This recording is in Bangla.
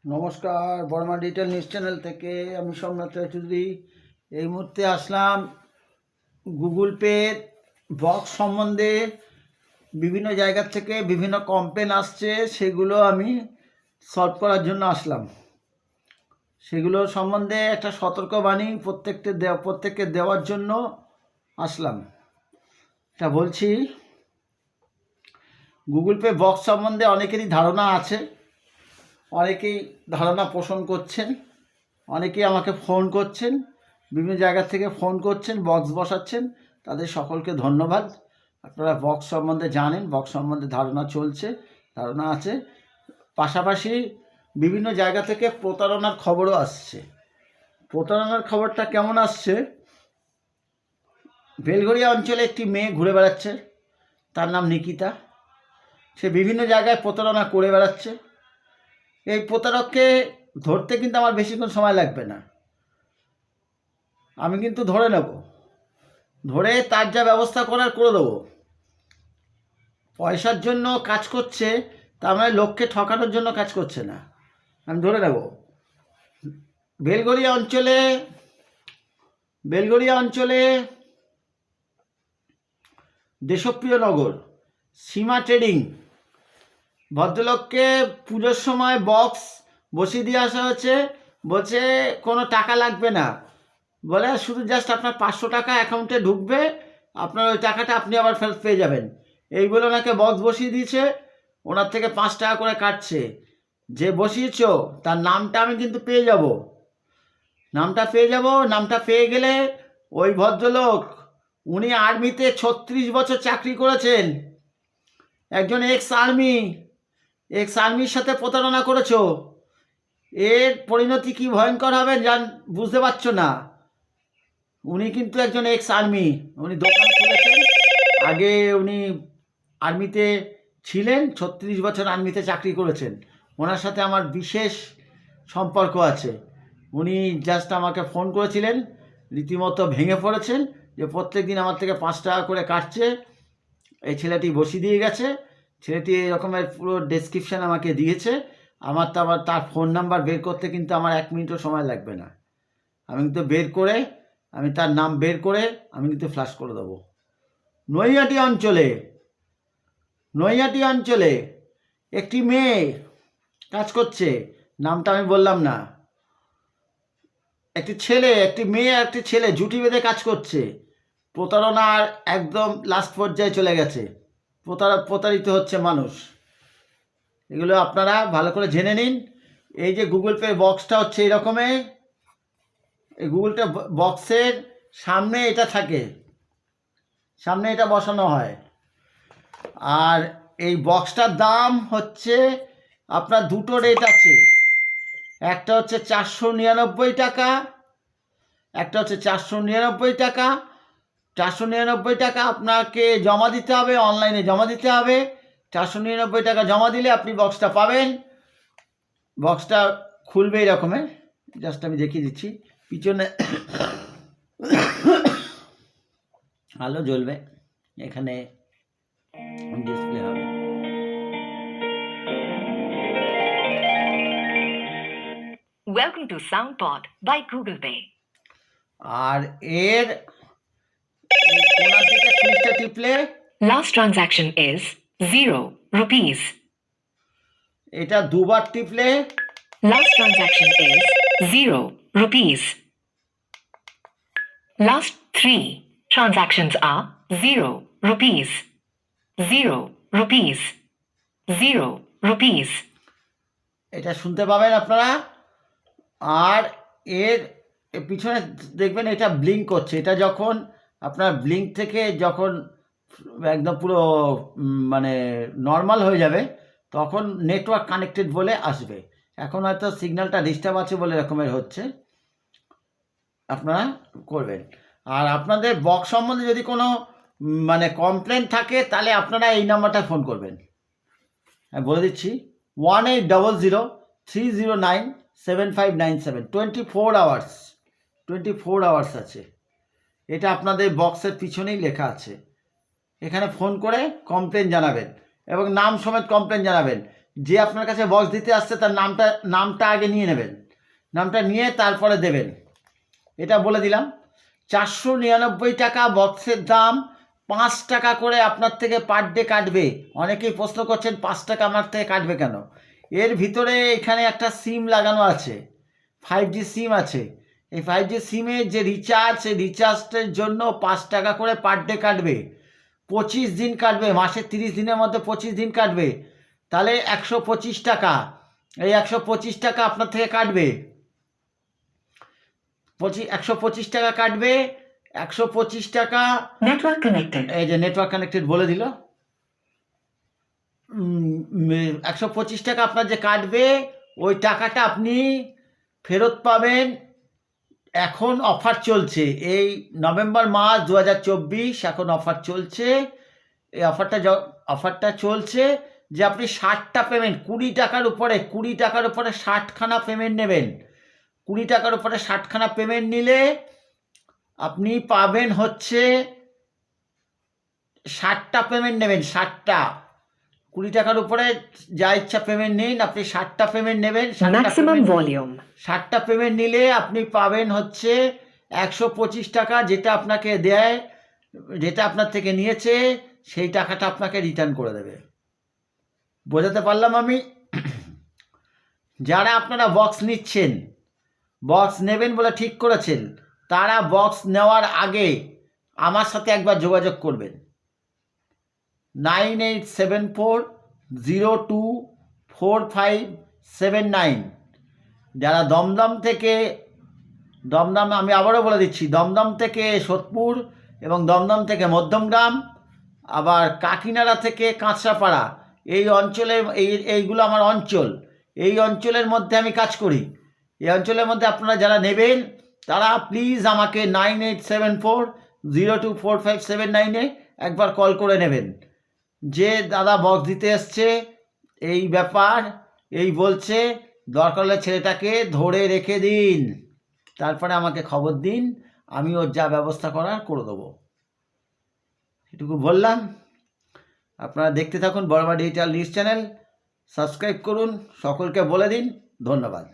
নমস্কার, বর্মা ডিজিটাল নিউজ চ্যানেল থেকে আমি সোমনাথ চৌধুরী। এই মুহূর্তে আসলাম গুগল পে বক্স সম্বন্ধে। বিভিন্ন জায়গা থেকে বিভিন্ন কমপ্লেন আসছে, সেগুলো আমি সলভ করার জন্য আসলাম। সেগুলো সম্বন্ধে একটা সতর্কবাণী প্রত্যেককে দেওয়ার জন্য আসলাম। এটা বলছি, গুগল পে বক্স সম্বন্ধে অনেকেরই ধারণা আছে, অনেকেই ধারণা পোষণ করছেন, অনেকেই আমাকে ফোন করছেন, বিভিন্ন জায়গা থেকে ফোন করছেন, বক্স বসাচ্ছেন। তাদের সকলকে ধন্যবাদ। আপনারা বক্স সম্বন্ধে জানেন, বক্স সম্বন্ধে ধারণা আছে। পাশাপাশি বিভিন্ন জায়গা থেকে প্রতারণার খবরও আসছে। প্রতারণার খবরটা কেমন আসছে? বেলঘরিয়া অঞ্চলে একটি মেয়ে ঘুরে বেড়াচ্ছে, তার নাম নিকিতা। সে বিভিন্ন জায়গায় প্রতারণা করে বেড়াচ্ছে। এই প্রতারককে ধরতে কিন্তু আমার বেশিক্ষণ সময় লাগবে না, আমি কিন্তু ধরে নেব, ধরে তার যা ব্যবস্থা করার করে দেবো। পয়সার জন্য কাজ করছে, তার মানে লোককে ঠকানোর জন্য কাজ করছে না, আমি ধরে নেব। বেলঘরিয়া অঞ্চলে দেশপ্রিয় নগর সীমা ট্রেডিং ভদ্রলোককে পুজোর সময় বক্স বসিয়ে দিয়ে আসা হয়েছে। বলছে কোনো টাকা লাগবে না, বলে শুধু জাস্ট আপনার 500 টাকা অ্যাকাউন্টে ঢুকবে, আপনার ওই টাকাটা আপনি আবার ফেরত পেয়ে যাবেন। এই বলে ওনাকে বক্স বসিয়ে দিয়েছে, ওনার থেকে 5 টাকা করে কাটছে। যে বসিয়েছ তার নামটা আমি কিন্তু পেয়ে যাব, নামটা পেয়ে গেলে ওই ভদ্রলোক, উনি আর্মিতে 36 বছর চাকরি করেছেন, একজন এক্স আর্মির সাথে প্রতারণা করেছো। এর পরিণতি কি ভয়ঙ্কর হবে বুঝতে পারছো না। উনি কিন্তু একজন এক্স আর্মি, উনি দোকান খুলেছেন, আগে উনি আর্মিতে ছিলেন, 36 বছর আর্মিতে চাকরি করেছেন। ওনার সাথে আমার বিশেষ সম্পর্ক আছে। উনি জাস্ট আমাকে ফোন করেছিলেন, রীতিমতো ভেঙে পড়েছেন যে প্রত্যেক দিন আমার থেকে 5 টাকা করে কাটছে। এই ছেলেটি বসিয়ে দিয়ে গেছে, ছেলেটি এই রকমের পুরো ডেসক্রিপশান আমাকে দিয়েছে। আমার তো আবার তার ফোন নাম্বার বের করতে কিন্তু আমার 1 মিনিটও সময় লাগবে না। আমি কিন্তু তার নাম বের করে আমি কিন্তু ফ্ল্যাশ করে দেবো। নৈহাটি অঞ্চলে একটি মেয়ে কাজ করছে, নামটা আমি বললাম না। একটি মেয়ে একটি ছেলে জুটি বেঁধে কাজ করছে। প্রতারণার একদম লাস্ট পর্যায়ে চলে গেছে, প্রতারিত হচ্ছে মানুষ। এগুলো আপনারা ভালো করে জেনে নিন। এই যে গুগল পে বক্সটা হচ্ছে এই রকমের, এই গুগল পে বক্সের সামনে এটা থাকে, সামনে এটা বসানো হয়। আর এই বক্সটার দাম হচ্ছে, আপনার দুটো রেট আছে, একটা হচ্ছে 499 টাকা, একটা হচ্ছে 499 টাকা। 499 টাকা আপনাকে জমা দিতে হবে, অনলাইনে জমা দিতে হবে। 499 টাকা জমা দিলে আপনি বক্সটা পাবেন। বক্সটা খুলবে এই রকমের, জাস্ট আমি দেখিয়ে দিচ্ছি। পিছনে আলো জ্বলবে, এখানে ডিসপ্লে হবে। Welcome to SoundPod by Google Pay. আর এর কোনার দিকে সুইচটা টিপলে Last transaction is 0 rupees. এটা দুবার টিপলে Last transaction is 0 rupees. Last 3 transactions are 0 rupees. 0 rupees. 0 rupees. এটা শুনতে পাবেন আপনারা। আর এর পিছনে দেখবেন এটা ব্লিঙ্ক করছে। এটা যখন আপনার ব্লিঙ্ক থেকে যখন একদম পুরো মানে নর্মাল হয়ে যাবে, তখন নেটওয়ার্ক কানেক্টেড বলে আসবে। এখন হয়তো সিগন্যালটা ডিস্টার্ব আছে বলে এরকমের হচ্ছে, আপনারা করবেন। আর আপনাদের বক্স সম্বন্ধে যদি কোনো মানে কমপ্লেন থাকে, তাহলে আপনারা এই নাম্বারটা ফোন করবেন। আমি বলে দিচ্ছি, 1800-309-7597। 24 আওয়ার্স আছে। এটা আপনাদের বক্সের পিছনেই লেখা আছে। এখানে ফোন করে কমপ্লেন জানাবেন এবং নাম সমেত কমপ্লেন জানাবেন। যে আপনার কাছে বক্স দিতে আসছে তার নামটা আগে নিয়ে নেবেন, নামটা নিয়ে তারপরে দেবেন। এটা বলে দিলাম। 499 টাকা বক্সের দাম, 5 টাকা করে আপনার থেকে পার ডে কাটবে। অনেকেই প্রশ্ন করছেন 5 টাকা আমার থেকে কাটবে কেন। এর ভিতরে এখানে একটা সিম লাগানো আছে, 5G সিম আছে। এই 5G সিমের যে রিচার্জ, সেই রিচার্জের জন্য 5 টাকা করে পার ডে কাটবে। 25 দিন কাটবে, মাসে 30 দিনের মধ্যে 25 দিন কাটবে, তাহলে 125 টাকা। এই 125 টাকা আপনার থেকে কাটবে, 125 টাকা কাটবে। 125 টাকা, Network connected. এই যে নেটওয়ার্ক কানেক্টেড বলে দিল। 125 টাকা আপনার যে কাটবে, ওই টাকাটা আপনি ফেরত পাবেন। এখন অফার চলছে, এই নভেম্বর মাস 2024 এখন অফার চলছে। এই অফারটা চলছে যে আপনি 60টা পেমেন্ট, 20 টাকার উপরে 60খানা পেমেন্ট নেবেন। 20 টাকার উপরে 60খানা পেমেন্ট নিলে আপনি পাবেন হচ্ছে 60টা পেমেন্ট নেবেন, 60টা। 20 টাকার উপরে যা ইচ্ছা পেমেন্ট নিন, আপনি 60টা পেমেন্ট নেবেন। Maximum volume. 60টা পেমেন্ট নিলে আপনি পাবেন হচ্ছে 125 টাকা, যেটা আপনাকে দেয়, যেটা আপনার থেকে নিয়েছে সেই টাকাটা আপনাকে রিটার্ন করে দেবে। বোঝাতে পারলাম আমি? যারা আপনারা বক্স নিচ্ছেন, বক্স নেবেন বলে ঠিক করেছেন, তারা বক্স নেওয়ার আগে আমার সাথে একবার যোগাযোগ করবেন। 9874024579। যারা দমদম থেকে, দমদম আমি আবারও বলে দিচ্ছি, দমদম থেকে সোদপুর এবং দমদম থেকে মধ্যমগ্রাম, আবার কাকিনাড়া থেকে কাঁচরাপাড়া, এই অঞ্চলে এইগুলো আমার অঞ্চল। এই অঞ্চলের মধ্যে আমি কাজ করি। এই অঞ্চলের মধ্যে আপনারা যারা নেবেন তারা প্লিজ আমাকে 9874024579-এ একবার কল করে নেবেন, যে দাদা বক্স দিতে এসছে, এই ব্যাপার, এই বলছে, দরকার হলে ছেলেটাকে ধরে রেখে দিন, তারপরে আমাকে খবর দিন, আমি ওর যা ব্যবস্থা করার করে দেবো। এটুকু বললাম। আপনারা দেখতে থাকুন বড়মা ডিজিটাল নিউজ চ্যানেল, সাবস্ক্রাইব করুন, সকলকে বলে দিন। ধন্যবাদ।